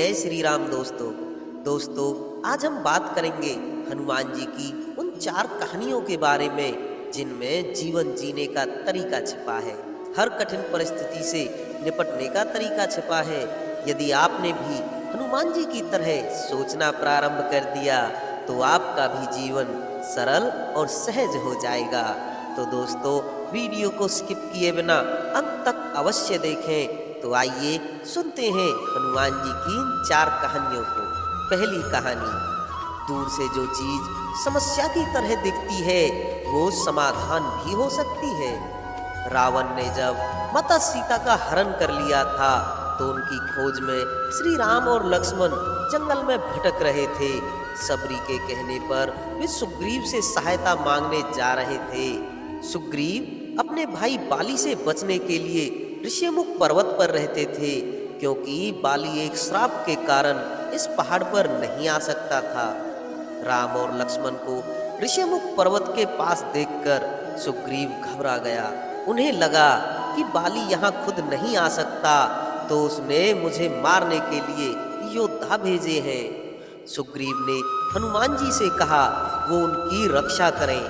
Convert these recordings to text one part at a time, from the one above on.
जय श्री राम दोस्तों आज हम बात करेंगे हनुमान जी की उन 4 कहानियों के बारे में जिनमें जीवन जीने का तरीका छिपा है। हर कठिन परिस्थिति से निपटने का तरीका छिपा है। यदि आपने भी हनुमान जी की तरह सोचना प्रारंभ कर दिया तो आपका भी जीवन सरल और सहज हो जाएगा। तो दोस्तों, वीडियो को स्किप किए बिना अंत तक अवश्य देखें। तो आइए सुनते हैं हनुमान जी की इन 4 कहानियों को। पहली कहानी, दूर से जो चीज समस्या की तरह दिखती है वो समाधान भी हो सकती है। रावण ने जब माता सीता का हरण कर लिया था तो उनकी खोज में श्री राम और लक्ष्मण जंगल में भटक रहे थे। सबरी के कहने पर वे सुग्रीव से सहायता मांगने जा रहे थे। सुग्रीव अपने भाई बाली से बचने के लिए ऋषिमुख पर्वत पर रहते थे, क्योंकि बाली एक श्राप के कारण इस पहाड़ पर नहीं आ सकता था। राम और लक्ष्मण को ऋषिमुख पर्वत के पास देखकर सुग्रीव घबरा गया। उन्हें लगा कि बाली यहाँ खुद नहीं आ सकता तो उसने मुझे मारने के लिए योद्धा भेजे हैं। सुग्रीव ने हनुमान जी से कहा वो उनकी रक्षा करें।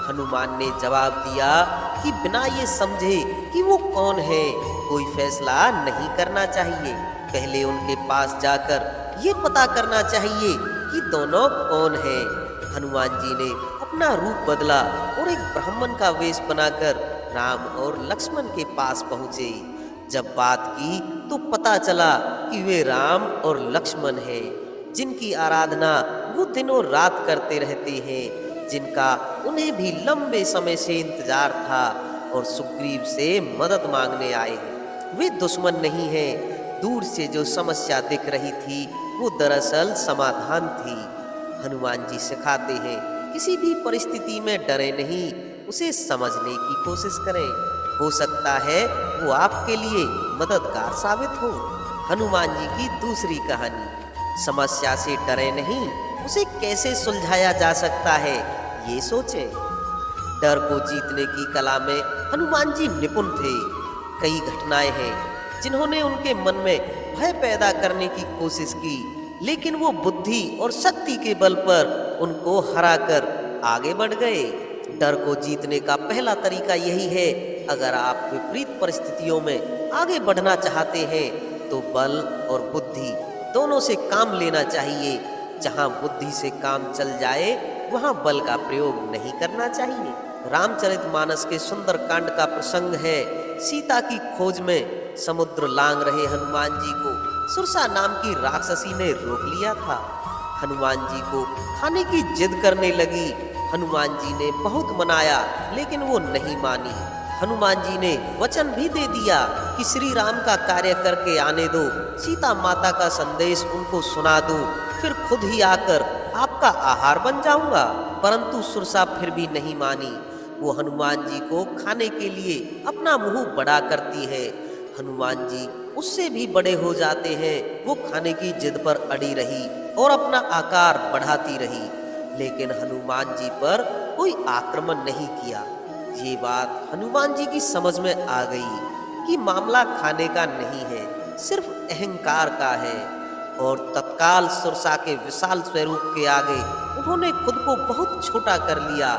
हनुमान ने जवाब दिया कि बिना ये समझे कि वो कौन है कोई फैसला नहीं करना चाहिए। पहले उनके पास जाकर ये पता करना चाहिए कि दोनों कौन हैं। हनुमान जी ने अपना रूप बदला और एक ब्राह्मण का वेश बनाकर राम और लक्ष्मण के पास पहुँचे। जब बात की तो पता चला कि वे राम और लक्ष्मण हैं, जिनकी आराधना वो दिनों रात करते रहते हैं, जिनका उन्हें भी लंबे समय से इंतजार था और सुग्रीव से मदद मांगने आए हैं। वे दुश्मन नहीं हैं। दूर से जो समस्या दिख रही थी वो दरअसल समाधान थी। हनुमान जी सिखाते हैं किसी भी परिस्थिति में डरे नहीं, उसे समझने की कोशिश करें। हो सकता है वो आपके लिए मददगार साबित हो। हनुमान जी की दूसरी कहानी, समस्या से डरे नहीं, उसे कैसे सुलझाया जा सकता है ये सोचें। डर को जीतने की कला में हनुमान जी निपुण थे। कई घटनाएं हैं जिन्होंने उनके मन में भय पैदा करने की कोशिश की, लेकिन वो बुद्धि और शक्ति के बल पर उनको हराकर आगे बढ़ गए। डर को जीतने का पहला तरीका यही है, अगर आप विपरीत परिस्थितियों में आगे बढ़ना चाहते हैं तो बल और बुद्धि दोनों से काम लेना चाहिए। जहां बुद्धि से काम चल जाए वहां बल का प्रयोग नहीं करना चाहिए। रामचरितमानस के सुंदर कांड का प्रसंग है। सीता की खोज में समुद्र लांग रहे हनुमान जी को सुरसा नाम की राक्षसी ने रोक लिया था। हनुमान जी को खाने की जिद करने लगी। हनुमान जी ने बहुत मनाया लेकिन वो नहीं मानी। हनुमान जी ने वचन भी दे दिया कि श्री राम का कार्य करके आने दो, सीता माता का संदेश उनको सुना दो, फिर खुद ही आकर आपका आहार बन जाऊंगा। परंतु सुरसा फिर भी नहीं मानी। वो हनुमान जी को खाने के लिए अपना मुंह बड़ा करती है। हनुमान जी उससे भी बड़े हो जाते हैं। वो खाने की जिद पर अड़ी रही और अपना आकार बढ़ाती रही, लेकिन हनुमान जी पर कोई आक्रमण नहीं किया। ये बात हनुमान जी की समझ में आ गई कि मामला खाने का नहीं है, सिर्फ अहंकार का है। और तत्काल सुरसा के विशाल स्वरूप के आगे उन्होंने खुद को बहुत छोटा कर लिया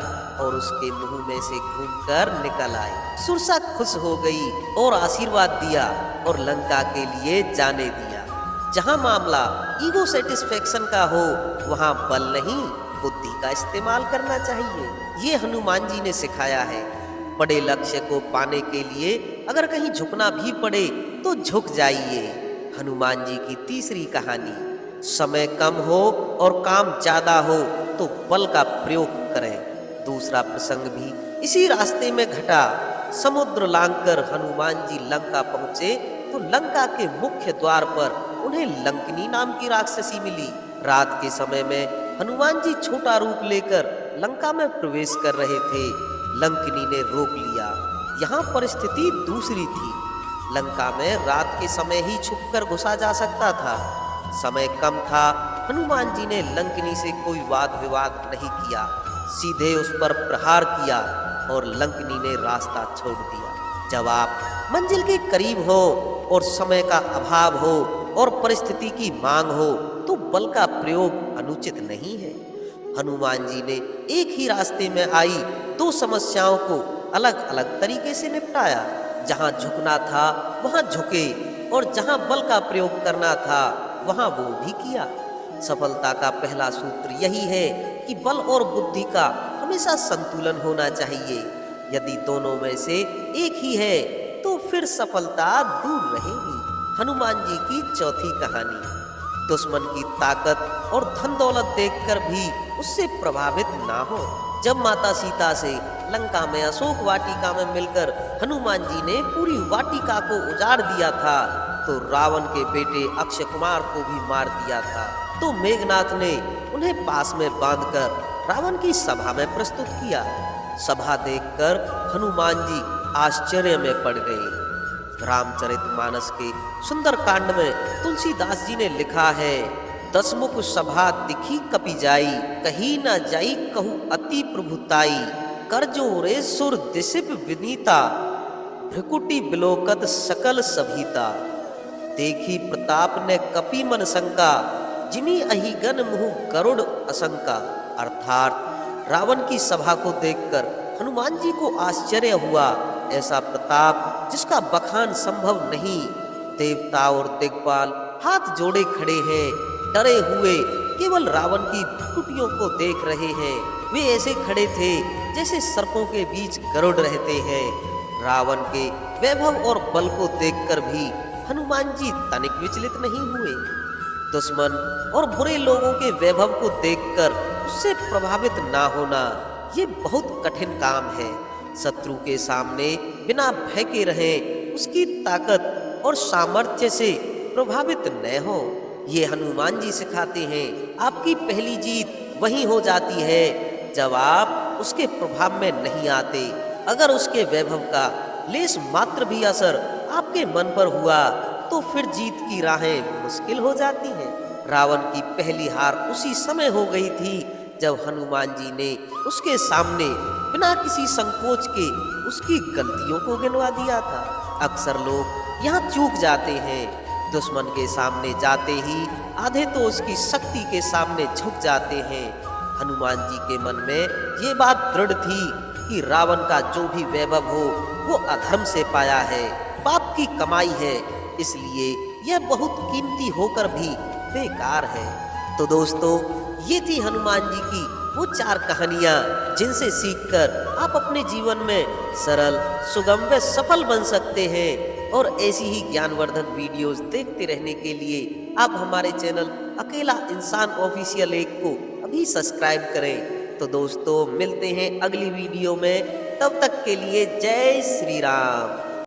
और उसके मुंह में से घूमकर निकल आए। सुरसा खुश हो गई और आशीर्वाद दिया और लंका के लिए जाने दिया। जहां मामला ईगो सेटिस्फेक्शन का हो वहां बल नहीं, बुद्धि का इस्तेमाल करना चाहिए। ये हनुमान जी ने सिखाया है। बड़े लक्ष्य को पाने के लिए अगर कहीं झुकना भी पड़े तो झुक जाइए। हनुमान जी की तीसरी कहानी, समय कम हो और काम ज्यादा हो तो बल का प्रयोग करें। दूसरा प्रसंग भी इसी रास्ते में घटा। समुद्र लांघकर हनुमान जी लंका पहुंचे तो लंका के मुख्य द्वार पर उन्हें लंकिनी नाम की राक्षसी मिली। रात के समय में हनुमान जी छोटा रूप लेकर लंका में प्रवेश कर रहे थे। लंकिनी ने रोक लिया। यहाँ परिस्थिति दूसरी थी। लंका में रात के समय ही छुपकर घुसा जा सकता था। समय कम था। हनुमान जी ने लंकिनी से कोई वाद विवाद नहीं किया, सीधे उस पर प्रहार किया और लंकिनी ने रास्ता छोड़ दिया। जब आप मंजिल के करीब हो और समय का अभाव हो और परिस्थिति की मांग हो तो बल का प्रयोग अनुचित नहीं है। हनुमान जी ने एक ही रास्ते में आई दो समस्याओं को अलग अलग तरीके से निपटाया। जहां झुकना था वहां झुके और जहां बल का प्रयोग करना था वहां वो भी किया। सफलता का पहला सूत्र यही है कि बल और बुद्धि का हमेशा संतुलन होना चाहिए। यदि दोनों में से एक ही है तो फिर सफलता दूर रहेगी। हनुमान जी की चौथी कहानी। दुश्मन की ताकत और धन दौलत देखकर भी उससे प्रभावित ना हो। जब माता सीता से लंका में अशोक वाटिका में मिलकर हनुमान जी ने पूरी वाटिका को उजाड़ दिया था तो रावण के बेटे अक्षय कुमार को भी मार दिया था। तो मेघनाथ ने उन्हें पास में बांधकर रावण की सभा में प्रस्तुत किया। सभा देखकर हनुमान जी आश्चर्य में पड़ गए। रामचरितमानस के सुंदर कांड में तुलसीदास जी ने लिखा है, दसमुख सभा दिखी कपि जाई, कही न जाई कहू अति प्रभुताई, कर जोरे सुर दिसिप विनीता, भ्रिकुटी बिलोकत सकल सभीता, देखी प्रताप ने कपि मन शंका, जिमी अहिगन मुहु गरुड़ असंका। अर्थात रावण की सभा को देखकर हनुमान जी को आश्चर्य हुआ। ऐसा प्रताप जिसका बखान संभव नहीं। देवता और दिग्पाल हाथ जोड़े खड़े हैं, डरे हुए केवल रावण की भ्रुकुटियों को देख रहे हैं। वे ऐसे खड़े थे जैसे सर्पों के बीच गरुड़ रहते हैं। रावण के वैभव और बल को देखकर भी हनुमान जी तनिक विचलित नहीं हुए। दुश्मन और बुरे लोगों के वैभव को देखकर उससे प्रभावित ना होना ये बहुत कठिन काम है। शत्रु के सामने बिना भय के रहें, उसकी ताकत और सामर्थ्य से प्रभावित न हो। ये हनुमान जी सिखाते हैं। आपकी पहली जीत वही हो जाती है जब आप उसके प्रभाव में नहीं आते। अगर उसके वैभव का लेश मात्र भी असर आपके मन पर हुआ तो फिर जीत की राहें मुश्किल हो जाती हैं। रावण की पहली हार उसी समय हो गई थी जब हनुमान जी ने उसके सामने बिना किसी संकोच के उसकी गलतियों को गिनवा दिया था। अक्सर लोग यहाँ चूक जाते हैं। दुश्मन के सामने जाते ही आधे तो उसकी शक्ति के सामने झुक जाते हैं। हनुमान जी के मन में ये बात दृढ़ थी कि रावण का जो भी वैभव हो वो अधर्म से पाया है, पाप की कमाई है, इसलिए यह बहुत कीमती होकर भी बेकार है। तो दोस्तों, ये थी हनुमान जी की वो 4 कहानियां जिनसे सीखकर आप अपने जीवन में सरल, सुगम व सफल बन सकते हैं। और ऐसी ही ज्ञानवर्धक वीडियोस देखते रहने के लिए आप हमारे चैनल अकेला इंसान ऑफिशियल 1 को अभी सब्सक्राइब करें। तो दोस्तों, मिलते हैं अगली वीडियो में। तब तक के लिए जय श्री राम।